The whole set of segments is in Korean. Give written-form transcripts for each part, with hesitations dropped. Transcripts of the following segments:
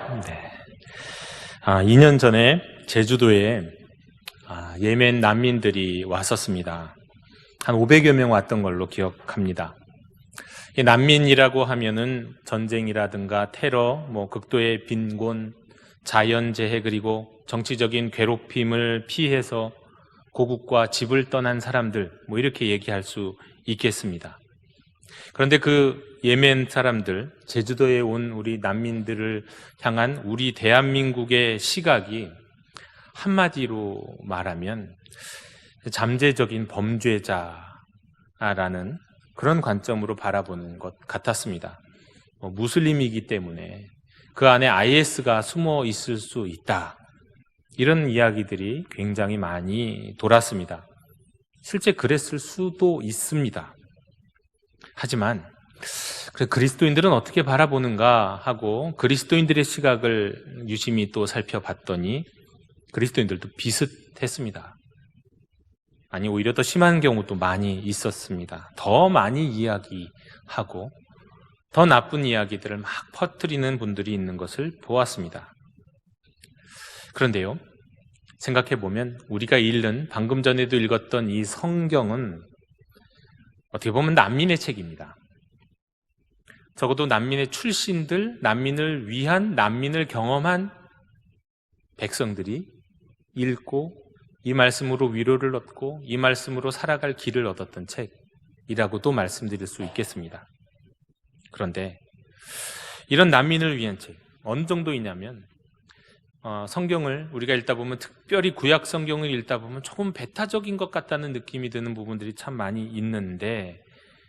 네. 2년 전에 제주도에 예멘 난민들이 왔었습니다. 한 500여 명 왔던 걸로 기억합니다. 이 난민이라고 하면은 전쟁이라든가 테러, 극도의 빈곤, 자연재해 그리고 정치적인 괴롭힘을 피해서 고국과 집을 떠난 사람들, 이렇게 얘기할 수 있겠습니다. 그런데 그 예멘 사람들, 제주도에 온 우리 난민들을 향한 우리 대한민국의 시각이 한마디로 말하면 잠재적인 범죄자라는 그런 관점으로 바라보는 것 같았습니다. 무슬림이기 때문에 그 안에 IS가 숨어 있을 수 있다. 이런 이야기들이 굉장히 많이 돌았습니다. 실제 그랬을 수도 있습니다. 하지만 그리스도인들은 어떻게 바라보는가 하고 그리스도인들의 시각을 유심히 또 살펴봤더니 그리스도인들도 비슷했습니다. 아니, 오히려 더 심한 경우도 많이 있었습니다. 더 많이 이야기하고 더 나쁜 이야기들을 막 퍼뜨리는 분들이 있는 것을 보았습니다. 그런데요, 생각해보면 우리가 읽는, 방금 전에도 읽었던 이 성경은 어떻게 보면 난민의 책입니다. 적어도 난민의 출신들, 난민을 위한, 난민을 경험한 백성들이 읽고 이 말씀으로 위로를 얻고 이 말씀으로 살아갈 길을 얻었던 책이라고도 말씀드릴 수 있겠습니다. 그런데 이런 난민을 위한 책, 어느 정도이냐면 성경을 우리가 읽다 보면, 특별히 구약 성경을 읽다 보면 조금 배타적인 것 같다는 느낌이 드는 부분들이 참 많이 있는데,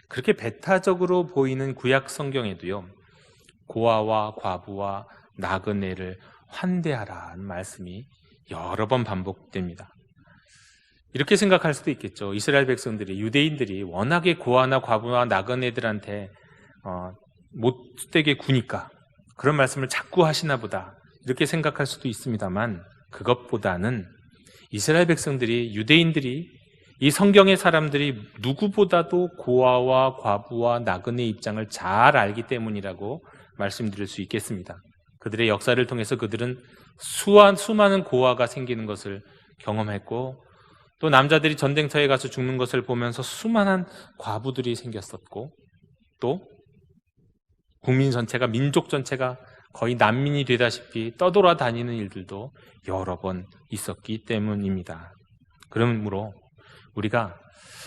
그렇게 배타적으로 보이는 구약 성경에도요, 고아와 과부와 나그네를 환대하라는 말씀이 여러 번 반복됩니다. 이렇게 생각할 수도 있겠죠. 이스라엘 백성들이, 유대인들이 워낙에 고아나 과부와 나그네들한테 못되게 구니까 그런 말씀을 자꾸 하시나 보다, 이렇게 생각할 수도 있습니다만, 그것보다는 이스라엘 백성들이, 유대인들이, 이 성경의 사람들이 누구보다도 고아와 과부와 나그네의 입장을 잘 알기 때문이라고 말씀드릴 수 있겠습니다. 그들의 역사를 통해서 그들은 수많은 고아가 생기는 것을 경험했고, 또 남자들이 전쟁터에 가서 죽는 것을 보면서 수많은 과부들이 생겼었고, 또 국민 전체가, 민족 전체가 거의 난민이 되다시피 떠돌아다니는 일들도 여러 번 있었기 때문입니다. 그러므로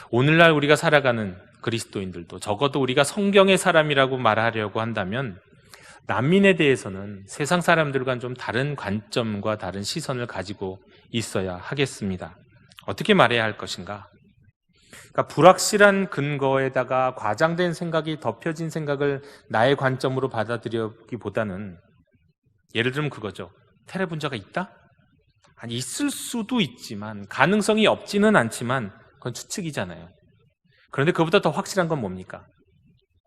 오늘날 우리가 살아가는 그리스도인들도, 적어도 우리가 성경의 사람이라고 말하려고 한다면 난민에 대해서는 세상 사람들과는 좀 다른 관점과 다른 시선을 가지고 있어야 하겠습니다. 어떻게 말해야 할 것인가? 그러니까 불확실한 근거에다가 과장된 생각이, 덮여진 생각을 나의 관점으로 받아들이기보다는, 예를 들면 그거죠. 테러 분자가 있다? 아니, 있을 수도 있지만, 가능성이 없지는 않지만 그건 추측이잖아요. 그런데 그보다 더 확실한 건 뭡니까?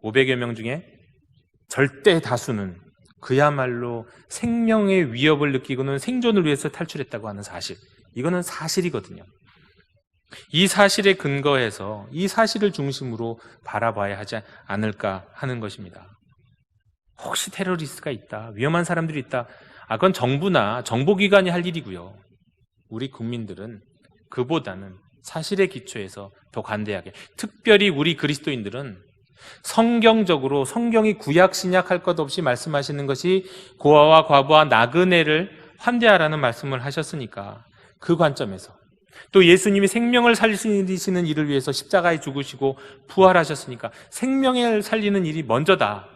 500여 명 중에 절대 다수는 그야말로 생명의 위협을 느끼고는 생존을 위해서 탈출했다고 하는 사실, 이거는 사실이거든요. 이 사실에 근거해서 이 사실을 중심으로 바라봐야 하지 않을까 하는 것입니다. 혹시 테러리스트가 있다, 위험한 사람들이 있다, 그건 정부나 정보기관이 할 일이고요. 우리 국민들은 그보다는 사실에 기초해서 더 관대하게, 특별히 우리 그리스도인들은 성경적으로, 성경이 구약 신약 할 것 없이 말씀하시는 것이 고아와 과부와 나그네를 환대하라는 말씀을 하셨으니까, 그 관점에서, 또 예수님이 생명을 살리시는 일을 위해서 십자가에 죽으시고 부활하셨으니까 생명을 살리는 일이 먼저다,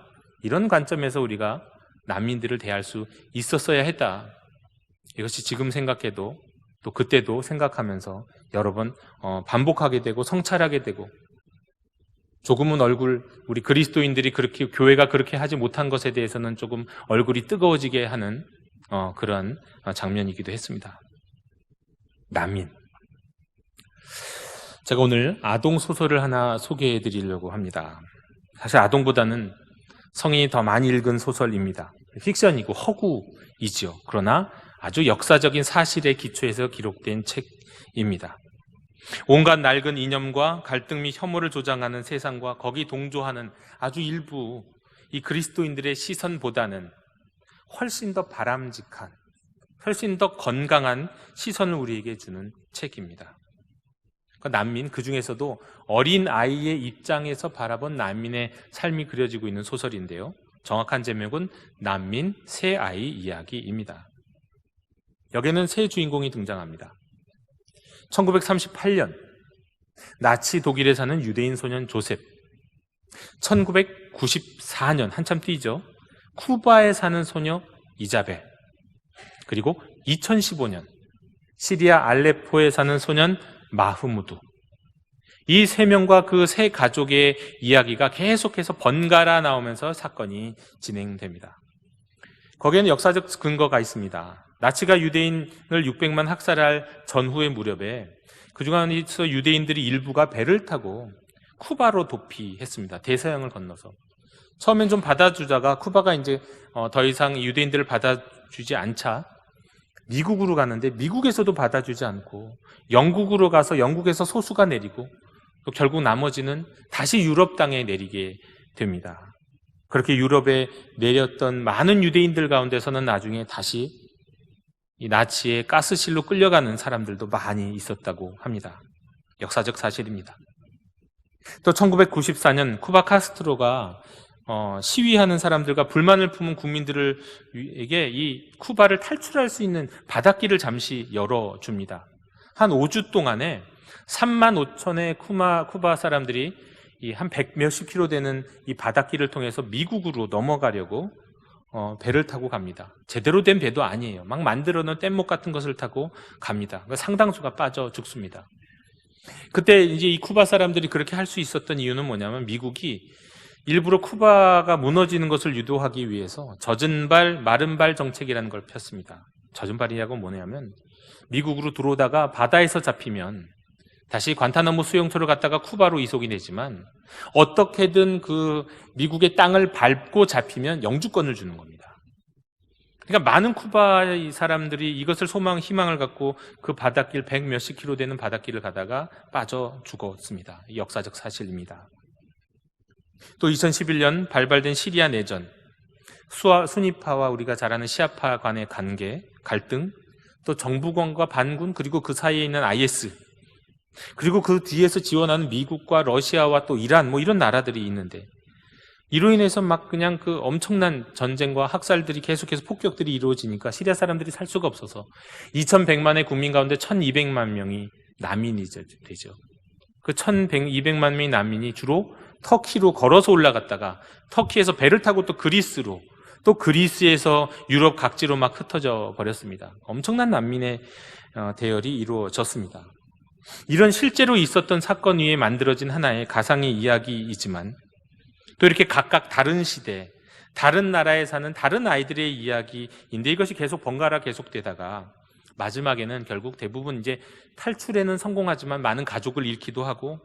이런 관점에서 우리가 난민들을 대할 수 있었어야 했다. 이것이 지금 생각해도, 또 그때도 생각하면서 여러 번 반복하게 되고 성찰하게 되고, 조금은 우리 그리스도인들이 그렇게, 교회가 그렇게 하지 못한 것에 대해서는 조금 얼굴이 뜨거워지게 하는 그런 장면이기도 했습니다. 난민. 제가 오늘 아동 소설을 하나 소개해 드리려고 합니다. 사실 아동보다는 성인이 더 많이 읽은 소설입니다. 픽션이고 허구이죠. 그러나 아주 역사적인 사실에 기초해서 기록된 책입니다. 온갖 낡은 이념과 갈등 및 혐오를 조장하는 세상과 거기 동조하는 아주 일부 이 그리스도인들의 시선보다는 훨씬 더 바람직한, 훨씬 더 건강한 시선을 우리에게 주는 책입니다. 난민, 그 중에서도 어린 아이의 입장에서 바라본 난민의 삶이 그려지고 있는 소설인데요. 정확한 제목은 난민 새 아이 이야기입니다. 여기에는 새 주인공이 등장합니다. 1938년 나치 독일에 사는 유대인 소년 조셉, 1994년 한참 뒤죠. 쿠바에 사는 소녀 이자벨, 그리고 2015년 시리아 알레포에 사는 소년 마흐무드. 이 세 명과 그 세 가족의 이야기가 계속해서 번갈아 나오면서 사건이 진행됩니다. 거기에는 역사적 근거가 있습니다. 나치가 유대인을 600만 학살할 전후의 무렵에 그 중에서 유대인들이 일부가 배를 타고 쿠바로 도피했습니다. 대서양을 건너서. 처음엔 좀 받아주다가 쿠바가 이제 더 이상 유대인들을 받아주지 않자 미국으로 가는데 미국에서도 받아주지 않고 영국으로 가서 영국에서 소수가 내리고 또 결국 나머지는 다시 유럽 땅에 내리게 됩니다. 그렇게 유럽에 내렸던 많은 유대인들 가운데서는 나중에 다시 이 나치의 가스실로 끌려가는 사람들도 많이 있었다고 합니다. 역사적 사실입니다. 또 1994년 쿠바 카스트로가 시위하는 사람들과 불만을 품은 국민들에게 이 쿠바를 탈출할 수 있는 바닷길을 잠시 열어줍니다. 한 5주 동안에 3만 5천의 쿠바 사람들이 이 한 100몇십 킬로 되는 이 바닷길을 통해서 미국으로 넘어가려고 배를 타고 갑니다. 제대로 된 배도 아니에요. 막 만들어 놓은 뗏목 같은 것을 타고 갑니다. 상당수가 빠져 죽습니다. 그때 이제 이 쿠바 사람들이 그렇게 할 수 있었던 이유는 뭐냐면 미국이 일부러 쿠바가 무너지는 것을 유도하기 위해서 젖은 발, 마른 발 정책이라는 걸 폈습니다. 젖은 발이라고 뭐냐면 미국으로 들어오다가 바다에서 잡히면 다시 관타나모 수용소를 갔다가 쿠바로 이송이 되지만 어떻게든 그 미국의 땅을 밟고 잡히면 영주권을 주는 겁니다. 그러니까 많은 쿠바의 사람들이 이것을 희망을 갖고 그 바닷길 100몇십 킬로 되는 바닷길을 가다가 빠져 죽었습니다. 역사적 사실입니다. 또 2011년 발발된 시리아 내전, 순위파와 우리가 잘 아는 시아파 간의 관계, 갈등, 또 정부군과 반군, 그리고 그 사이에 있는 IS, 그리고 그 뒤에서 지원하는 미국과 러시아와 또 이란, 이런 나라들이 있는데 이로 인해서 막 그냥 그 엄청난 전쟁과 학살들이 계속해서 폭격들이 이루어지니까 시리아 사람들이 살 수가 없어서 2100만의 국민 가운데 1200만 명이 난민이 되죠. 그 1200만 명의 난민이 주로 터키로 걸어서 올라갔다가 터키에서 배를 타고 또 그리스로, 또 그리스에서 유럽 각지로 막 흩어져 버렸습니다. 엄청난 난민의 대열이 이루어졌습니다. 이런 실제로 있었던 사건 위에 만들어진 하나의 가상의 이야기이지만 또 이렇게 각각 다른 시대, 다른 나라에 사는 다른 아이들의 이야기인데 이것이 계속 번갈아 계속되다가 마지막에는 결국 대부분 이제 탈출에는 성공하지만 많은 가족을 잃기도 하고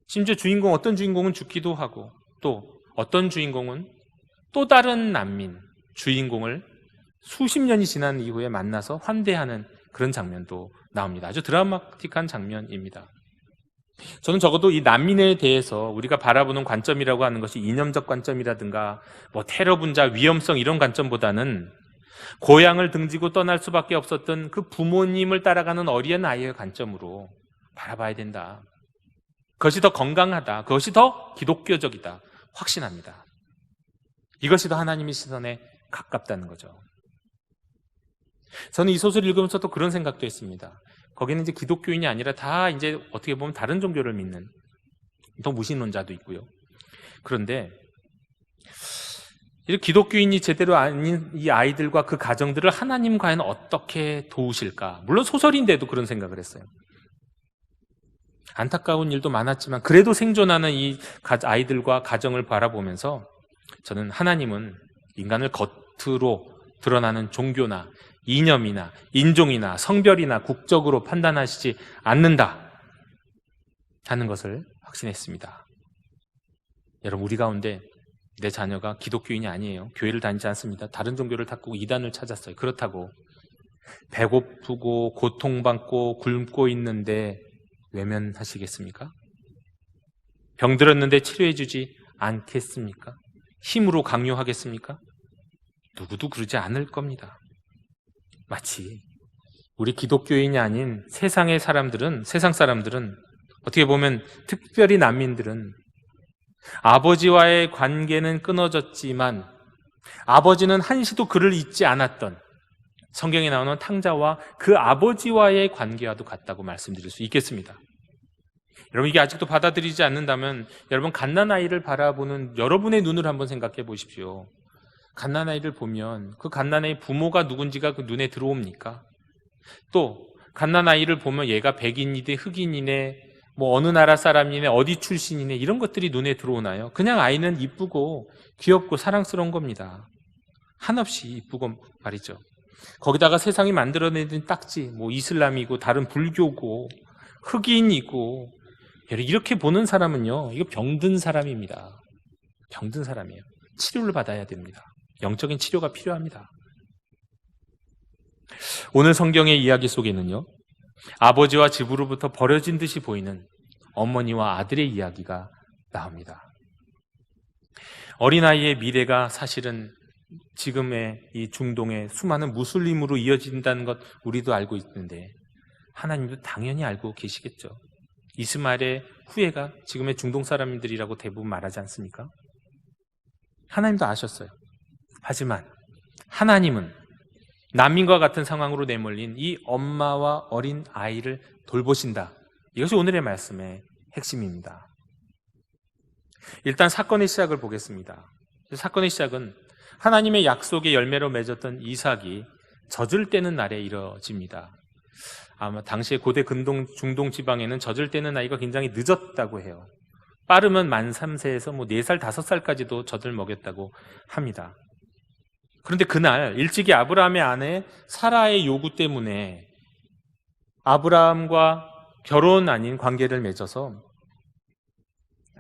심지어 어떤 주인공은 죽기도 하고 또 어떤 주인공은 또 다른 난민, 주인공을 수십 년이 지난 이후에 만나서 환대하는 그런 장면도 나옵니다. 아주 드라마틱한 장면입니다. 저는 적어도 이 난민에 대해서 우리가 바라보는 관점이라고 하는 것이 이념적 관점이라든가 테러 분자, 위험성 이런 관점보다는 고향을 등지고 떠날 수밖에 없었던 그 부모님을 따라가는 어린 아이의 관점으로 바라봐야 된다. 그것이 더 건강하다. 그것이 더 기독교적이다. 확신합니다. 이것이 더 하나님의 시선에 가깝다는 거죠. 저는 이 소설을 읽으면서 또 그런 생각도 했습니다. 거기는 이제 기독교인이 아니라 다 이제 어떻게 보면 다른 종교를 믿는 또 무신론자도 있고요. 그런데 이 기독교인이 제대로 아닌 이 아이들과 그 가정들을 하나님 과연 어떻게 도우실까? 물론 소설인데도 그런 생각을 했어요. 안타까운 일도 많았지만 그래도 생존하는 이 아이들과 가정을 바라보면서 저는 하나님은 인간을 겉으로 드러나는 종교나 이념이나 인종이나 성별이나 국적으로 판단하시지 않는다 하는 것을 확신했습니다. 여러분, 우리 가운데 내 자녀가 기독교인이 아니에요. 교회를 다니지 않습니다. 다른 종교를 닦고 이단을 찾았어요. 그렇다고 배고프고 고통받고 굶고 있는데 외면하시겠습니까? 병들었는데 치료해주지 않겠습니까? 힘으로 강요하겠습니까? 누구도 그러지 않을 겁니다. 마치 우리 기독교인이 아닌 세상 사람들은 어떻게 보면 특별히 난민들은 아버지와의 관계는 끊어졌지만 아버지는 한시도 그를 잊지 않았던 성경에 나오는 탕자와 그 아버지와의 관계와도 같다고 말씀드릴 수 있겠습니다. 여러분, 이게 아직도 받아들이지 않는다면 여러분, 갓난아이를 바라보는 여러분의 눈을 한번 생각해 보십시오. 갓난아이를 보면 그 갓난아이 부모가 누군지가 그 눈에 들어옵니까? 또 갓난아이를 보면 얘가 백인이네 흑인이네 뭐 어느 나라 사람이네 어디 출신이네 이런 것들이 눈에 들어오나요? 그냥 아이는 이쁘고 귀엽고 사랑스러운 겁니다. 한없이 이쁘고 말이죠. 거기다가 세상이 만들어내는 딱지, 뭐 이슬람이고 다른 불교고 흑인이고 이렇게 보는 사람은요, 이거 병든 사람입니다. 병든 사람이에요. 치료를 받아야 됩니다. 영적인 치료가 필요합니다. 오늘 성경의 이야기 속에는요, 아버지와 집으로부터 버려진 듯이 보이는 어머니와 아들의 이야기가 나옵니다. 어린아이의 미래가 사실은 지금의 이 중동의 수많은 무슬림으로 이어진다는 것 우리도 알고 있는데 하나님도 당연히 알고 계시겠죠. 이스마엘의 후예가 지금의 중동 사람들이라고 대부분 말하지 않습니까? 하나님도 아셨어요. 하지만 하나님은 난민과 같은 상황으로 내몰린 이 엄마와 어린 아이를 돌보신다. 이것이 오늘의 말씀의 핵심입니다. 일단 사건의 시작을 보겠습니다. 사건의 시작은 하나님의 약속의 열매로 맺었던 이삭이 젖을 떼는 날에 이뤄집니다. 아마 당시에 고대 중동 지방에는 젖을 떼는 나이가 굉장히 늦었다고 해요. 빠르면 만 3세에서 뭐 4살, 5살까지도 젖을 먹였다고 합니다. 그런데 그날 일찍이 아브라함의 아내 사라의 요구 때문에 아브라함과 결혼 아닌 관계를 맺어서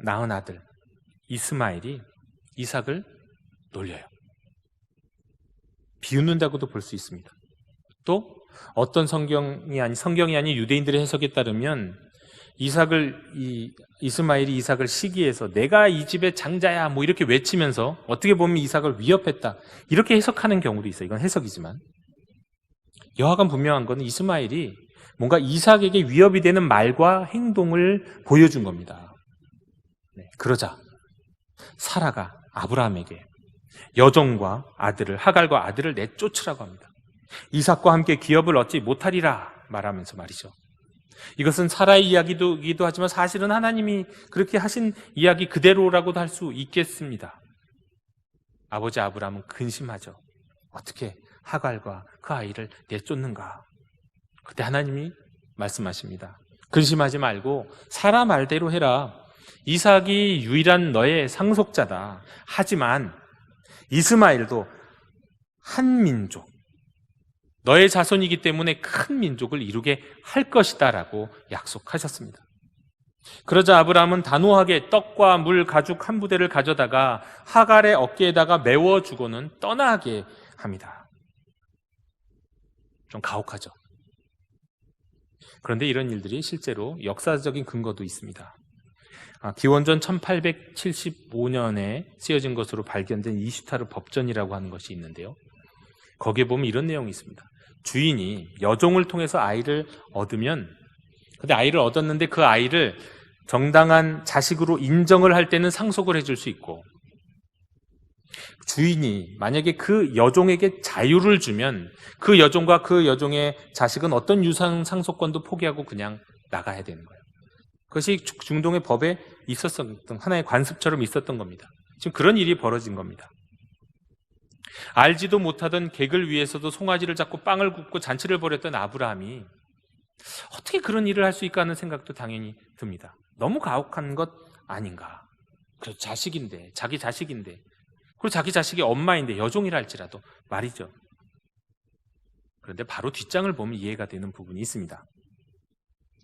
낳은 아들 이스마엘이 이삭을 놀려요. 비웃는다고도 볼 수 있습니다. 또 어떤 성경이 아닌 유대인들의 해석에 따르면 이스마엘이 이삭을 시기해서 내가 이 집의 장자야 뭐 이렇게 외치면서 어떻게 보면 이삭을 위협했다 이렇게 해석하는 경우도 있어요. 이건 해석이지만 여하간 분명한 건 이스마엘이 뭔가 이삭에게 위협이 되는 말과 행동을 보여준 겁니다. 그러자 사라가 아브라함에게 여종과 하갈과 아들을 내쫓으라고 합니다. 이삭과 함께 기업을 얻지 못하리라 말하면서 말이죠. 이것은 사라의 이야기이기도 하지만 사실은 하나님이 그렇게 하신 이야기 그대로라고도 할 수 있겠습니다. 아버지 아브라함은 근심하죠. 어떻게 하갈과 그 아이를 내쫓는가? 그때 하나님이 말씀하십니다. 근심하지 말고 사라 말대로 해라. 이삭이 유일한 너의 상속자다. 하지만 이스마엘도 한 민족, 너의 자손이기 때문에 큰 민족을 이루게 할 것이다 라고 약속하셨습니다. 그러자 아브라함은 단호하게 떡과 물 가죽 한 부대를 가져다가 하갈의 어깨에다가 메워주고는 떠나게 합니다. 좀 가혹하죠. 그런데 이런 일들이 실제로 역사적인 근거도 있습니다. 기원전 1875년에 쓰여진 것으로 발견된 이슈타르 법전이라고 하는 것이 있는데요. 거기에 보면 이런 내용이 있습니다. 주인이 여종을 통해서 아이를 얻으면, 근데 아이를 얻었는데 그 아이를 정당한 자식으로 인정을 할 때는 상속을 해줄 수 있고, 주인이 만약에 그 여종에게 자유를 주면 그 여종과 그 여종의 자식은 어떤 유산 상속권도 포기하고 그냥 나가야 되는 거예요. 그것이 중동의 법에 있었던 하나의 관습처럼 있었던 겁니다. 지금 그런 일이 벌어진 겁니다. 알지도 못하던 객을 위해서도 송아지를 잡고 빵을 굽고 잔치를 벌였던 아브라함이 어떻게 그런 일을 할 수 있을까 하는 생각도 당연히 듭니다. 너무 가혹한 것 아닌가. 그래서 자기 자식인데 그리고 자기 자식이 엄마인데 여종이라 할지라도 말이죠. 그런데 바로 뒷장을 보면 이해가 되는 부분이 있습니다.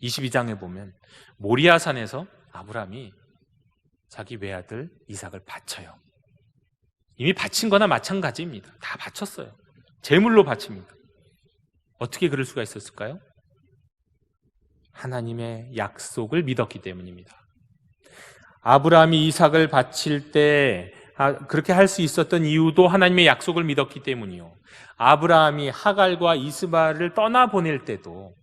22장에 보면 모리아산에서 아브라함이 자기 외아들 이삭을 바쳐요. 이미 바친 거나 마찬가지입니다. 다 바쳤어요. 제물로 바칩니다. 어떻게 그럴 수가 있었을까요? 하나님의 약속을 믿었기 때문입니다. 아브라함이 이삭을 바칠 때 그렇게 할 수 있었던 이유도 하나님의 약속을 믿었기 때문이요. 아브라함이 하갈과 이스마엘을 떠나보낼 때도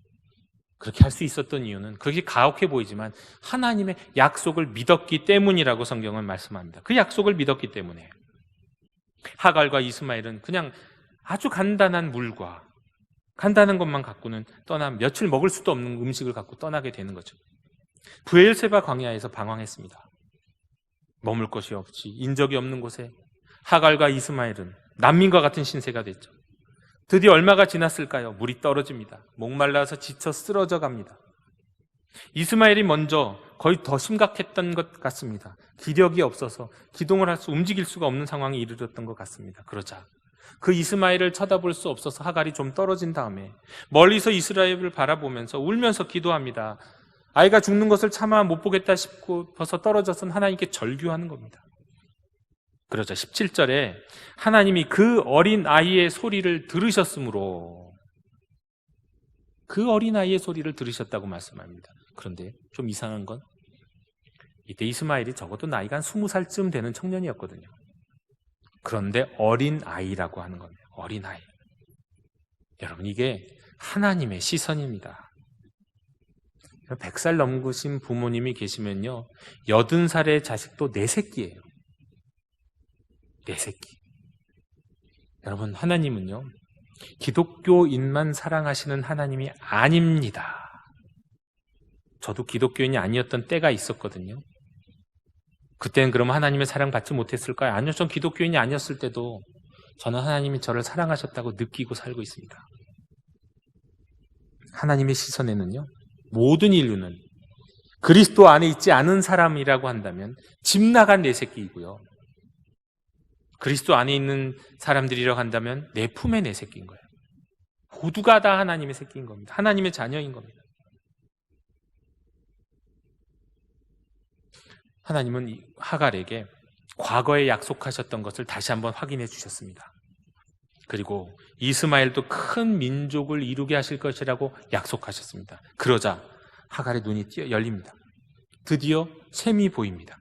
그렇게 할 수 있었던 이유는 그렇게 가혹해 보이지만 하나님의 약속을 믿었기 때문이라고 성경은 말씀합니다. 그 약속을 믿었기 때문에 하갈과 이스마엘은 그냥 아주 간단한 물과 간단한 것만 갖고는 며칠 먹을 수도 없는 음식을 갖고 떠나게 되는 거죠. 브엘세바 광야에서 방황했습니다. 머물 곳이 없이 인적이 없는 곳에 하갈과 이스마엘은 난민과 같은 신세가 됐죠. 드디어 얼마가 지났을까요? 물이 떨어집니다. 목말라서 지쳐 쓰러져 갑니다. 이스마엘이 먼저 거의 더 심각했던 것 같습니다. 기력이 없어서 기동을 움직일 수가 없는 상황에 이르렀던 것 같습니다. 그러자 그 이스마엘을 쳐다볼 수 없어서 하갈이 좀 떨어진 다음에 멀리서 이스라엘을 바라보면서 울면서 기도합니다. 아이가 죽는 것을 차마 못 보겠다 싶어서 떨어져서 하나님께 절규하는 겁니다. 그러자 17절에 하나님이 그 어린 아이의 소리를 들으셨으므로 그 어린 아이의 소리를 들으셨다고 말씀합니다. 그런데 좀 이상한 건 이때 이스마엘이 적어도 나이가 한 20살쯤 되는 청년이었거든요. 그런데 어린 아이라고 하는 겁니다. 어린 아이. 여러분, 이게 하나님의 시선입니다. 100살 넘으신 부모님이 계시면요, 80살의 자식도 내 새끼예요. 내 새끼. 여러분, 하나님은요, 기독교인만 사랑하시는 하나님이 아닙니다. 저도 기독교인이 아니었던 때가 있었거든요. 그때는 그러면 하나님의 사랑 받지 못했을까요? 아니요, 전 기독교인이 아니었을 때도 저는 하나님이 저를 사랑하셨다고 느끼고 살고 있습니다. 하나님의 시선에는요, 모든 인류는 그리스도 안에 있지 않은 사람이라고 한다면 집 나간 내 새끼이고요, 그리스도 안에 있는 사람들이라고 한다면 내 품의 내 새끼인 거예요. 모두가 다 하나님의 새끼인 겁니다. 하나님의 자녀인 겁니다. 하나님은 하갈에게 과거에 약속하셨던 것을 다시 한번 확인해 주셨습니다. 그리고 이스마엘도 큰 민족을 이루게 하실 것이라고 약속하셨습니다. 그러자 하갈의 눈이 열립니다. 드디어 샘이 보입니다.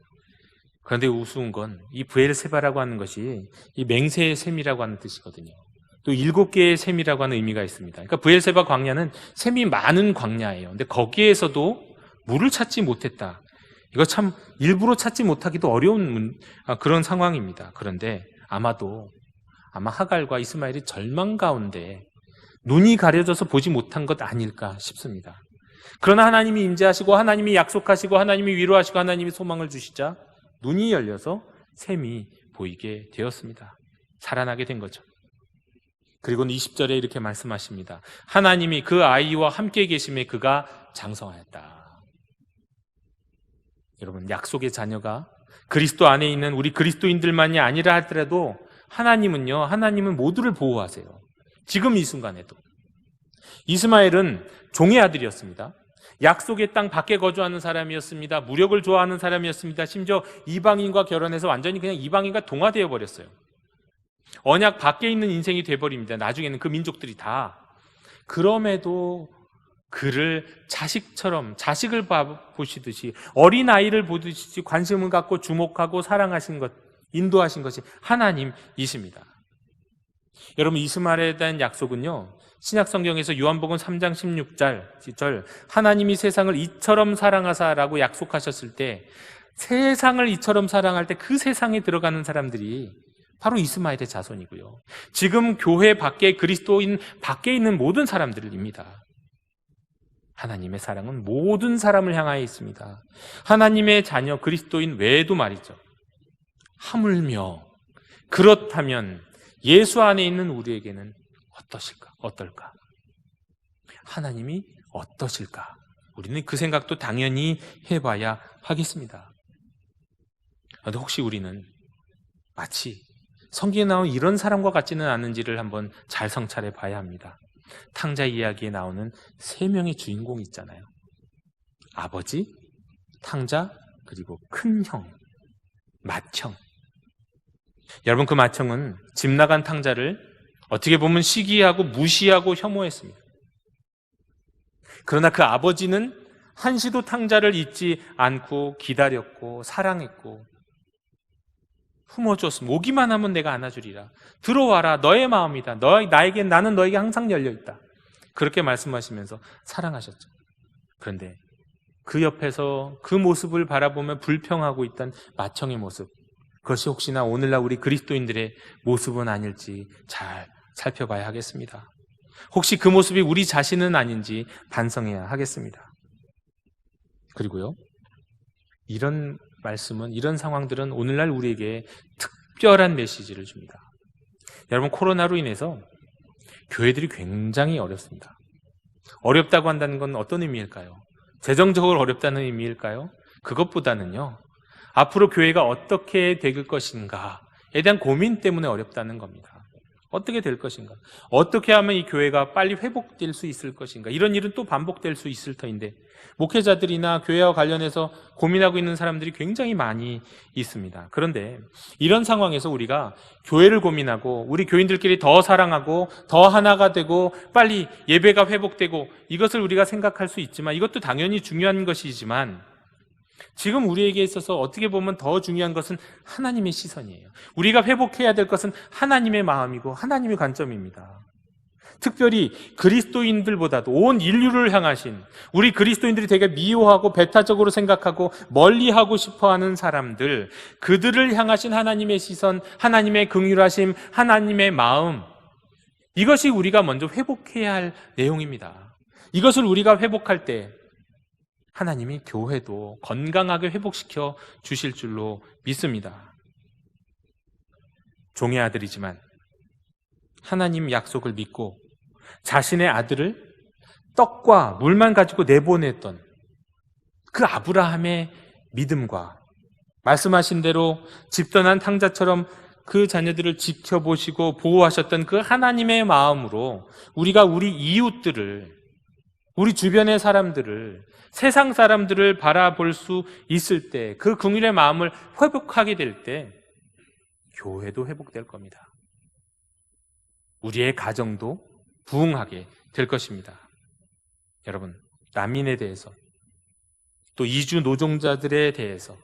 그런데 우스운 건 이 브엘세바라고 하는 것이 이 맹세의 샘이라고 하는 뜻이거든요. 또 7개의 샘이라고 하는 의미가 있습니다. 그러니까 브엘세바 광야는 샘이 많은 광야예요. 근데 거기에서도 물을 찾지 못했다. 이거 참 일부러 찾지 못하기도 어려운 그런 상황입니다. 그런데 아마 하갈과 이스마엘이 절망 가운데 눈이 가려져서 보지 못한 것 아닐까 싶습니다. 그러나 하나님이 임재하시고 하나님이 약속하시고 하나님이 위로하시고 하나님이 소망을 주시자 눈이 열려서 샘이 보이게 되었습니다. 살아나게 된 거죠. 그리고 20절에 이렇게 말씀하십니다. 하나님이 그 아이와 함께 계심에 그가 장성하였다. 여러분, 약속의 자녀가 그리스도 안에 있는 우리 그리스도인들만이 아니라 하더라도 하나님은 모두를 보호하세요. 지금 이 순간에도. 이스마엘은 종의 아들이었습니다. 약속의 땅 밖에 거주하는 사람이었습니다. 무력을 좋아하는 사람이었습니다. 심지어 이방인과 결혼해서 완전히 그냥 이방인과 동화되어 버렸어요. 언약 밖에 있는 인생이 돼버립니다. 나중에는 그 민족들이 다. 그럼에도 그를 자식을 보시듯이 어린아이를 보듯이 관심을 갖고 주목하고 사랑하신 것, 인도하신 것이 하나님이십니다. 여러분, 이스마엘에 대한 약속은요, 신약 성경에서 요한복음 3장 16절 하나님이 세상을 이처럼 사랑하사라고 약속하셨을 때 세상을 이처럼 사랑할 때 그 세상에 들어가는 사람들이 바로 이스마엘의 자손이고요, 지금 교회 밖에 그리스도인 밖에 있는 모든 사람들입니다. 하나님의 사랑은 모든 사람을 향하여 있습니다. 하나님의 자녀 그리스도인 외에도 말이죠. 하물며 그렇다면 예수 안에 있는 우리에게는 어떨까? 하나님이 어떠실까? 우리는 그 생각도 당연히 해봐야 하겠습니다. 그런데 혹시 우리는 마치 성경에 나온 이런 사람과 같지는 않은지를 한번 잘 성찰해 봐야 합니다. 탕자 이야기에 나오는 3명의 주인공이 있잖아요. 아버지, 탕자, 그리고 큰 형, 맏형. 여러분, 그 맏형은 집 나간 탕자를 어떻게 보면 시기하고 무시하고 혐오했습니다. 그러나 그 아버지는 한시도 탕자를 잊지 않고 기다렸고 사랑했고 품어줬으면 오기만 하면 내가 안아주리라. 들어와라. 너의 마음이다. 나는 너에게 항상 열려있다. 그렇게 말씀하시면서 사랑하셨죠. 그런데 그 옆에서 그 모습을 바라보며 불평하고 있던 맏형의 모습, 그것이 혹시나 오늘날 우리 그리스도인들의 모습은 아닐지 잘 살펴봐야 하겠습니다. 혹시 그 모습이 우리 자신은 아닌지 반성해야 하겠습니다. 그리고요, 이런 말씀은, 이런 상황들은 오늘날 우리에게 특별한 메시지를 줍니다. 여러분, 코로나로 인해서 교회들이 굉장히 어렵습니다. 어렵다고 한다는 건 어떤 의미일까요? 재정적으로 어렵다는 의미일까요? 그것보다는요, 앞으로 교회가 어떻게 될 것인가에 대한 고민 때문에 어렵다는 겁니다. 어떻게 될 것인가? 어떻게 하면 이 교회가 빨리 회복될 수 있을 것인가? 이런 일은 또 반복될 수 있을 터인데, 목회자들이나 교회와 관련해서 고민하고 있는 사람들이 굉장히 많이 있습니다. 그런데 이런 상황에서 우리가 교회를 고민하고 우리 교인들끼리 더 사랑하고 더 하나가 되고 빨리 예배가 회복되고 이것을 우리가 생각할 수 있지만, 이것도 당연히 중요한 것이지만 지금 우리에게 있어서 어떻게 보면 더 중요한 것은 하나님의 시선이에요. 우리가 회복해야 될 것은 하나님의 마음이고 하나님의 관점입니다. 특별히 그리스도인들보다도 온 인류를 향하신, 우리 그리스도인들이 되게 미워하고 배타적으로 생각하고 멀리하고 싶어하는 사람들, 그들을 향하신 하나님의 시선, 하나님의 긍휼하심, 하나님의 마음, 이것이 우리가 먼저 회복해야 할 내용입니다. 이것을 우리가 회복할 때 하나님이 교회도 건강하게 회복시켜 주실 줄로 믿습니다. 종의 아들이지만 하나님 약속을 믿고 자신의 아들을 떡과 물만 가지고 내보냈던 그 아브라함의 믿음과 말씀하신 대로 집 떠난 탕자처럼 그 자녀들을 지켜보시고 보호하셨던 그 하나님의 마음으로 우리가 우리 이웃들을, 우리 주변의 사람들을, 세상 사람들을 바라볼 수 있을 때, 그 긍휼의 마음을 회복하게 될 때 교회도 회복될 겁니다. 우리의 가정도 부흥하게 될 것입니다. 여러분, 난민에 대해서, 또 이주 노동자들에 대해서,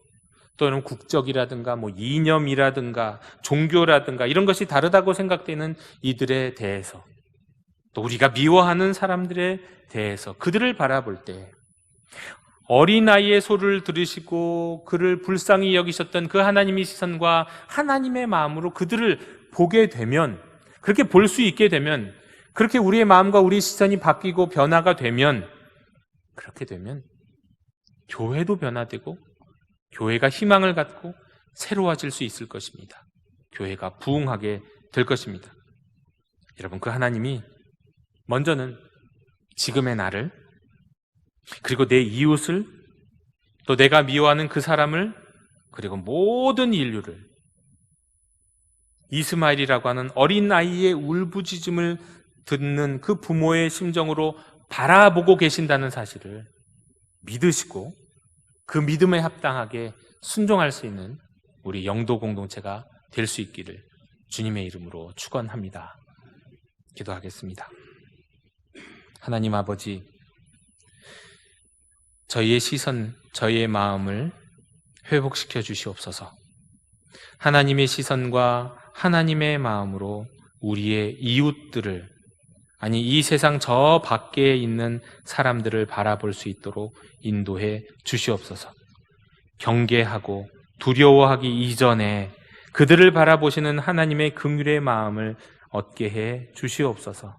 또는 국적이라든가 이념이라든가 종교라든가 이런 것이 다르다고 생각되는 이들에 대해서, 또 우리가 미워하는 사람들에 대해서 그들을 바라볼 때 어린아이의 소리를 들으시고 그를 불쌍히 여기셨던 그 하나님의 시선과 하나님의 마음으로 그들을 보게 되면, 그렇게 볼 수 있게 되면, 그렇게 우리의 마음과 우리의 시선이 바뀌고 변화가 되면, 그렇게 되면 교회도 변화되고 교회가 희망을 갖고 새로워질 수 있을 것입니다. 교회가 부흥하게 될 것입니다. 여러분, 그 하나님이 먼저는 지금의 나를, 그리고 내 이웃을, 또 내가 미워하는 그 사람을, 그리고 모든 인류를 이스마엘이라고 하는 어린아이의 울부짖음을 듣는 그 부모의 심정으로 바라보고 계신다는 사실을 믿으시고 그 믿음에 합당하게 순종할 수 있는 우리 영도 공동체가 될 수 있기를 주님의 이름으로 축원합니다. 기도하겠습니다. 하나님 아버지, 저희의 시선, 저희의 마음을 회복시켜 주시옵소서. 하나님의 시선과 하나님의 마음으로 우리의 이웃들을, 아니 이 세상 저 밖에 있는 사람들을 바라볼 수 있도록 인도해 주시옵소서. 경계하고 두려워하기 이전에 그들을 바라보시는 하나님의 긍휼의 마음을 얻게 해 주시옵소서.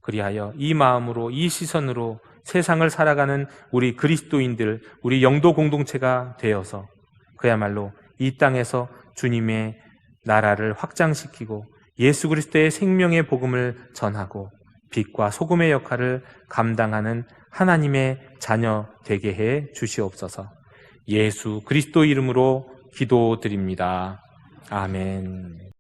그리하여 이 마음으로, 이 시선으로 세상을 살아가는 우리 그리스도인들, 우리 영도 공동체가 되어서 그야말로 이 땅에서 주님의 나라를 확장시키고 예수 그리스도의 생명의 복음을 전하고 빛과 소금의 역할을 감당하는 하나님의 자녀 되게 해 주시옵소서. 예수 그리스도 이름으로 기도드립니다. 아멘.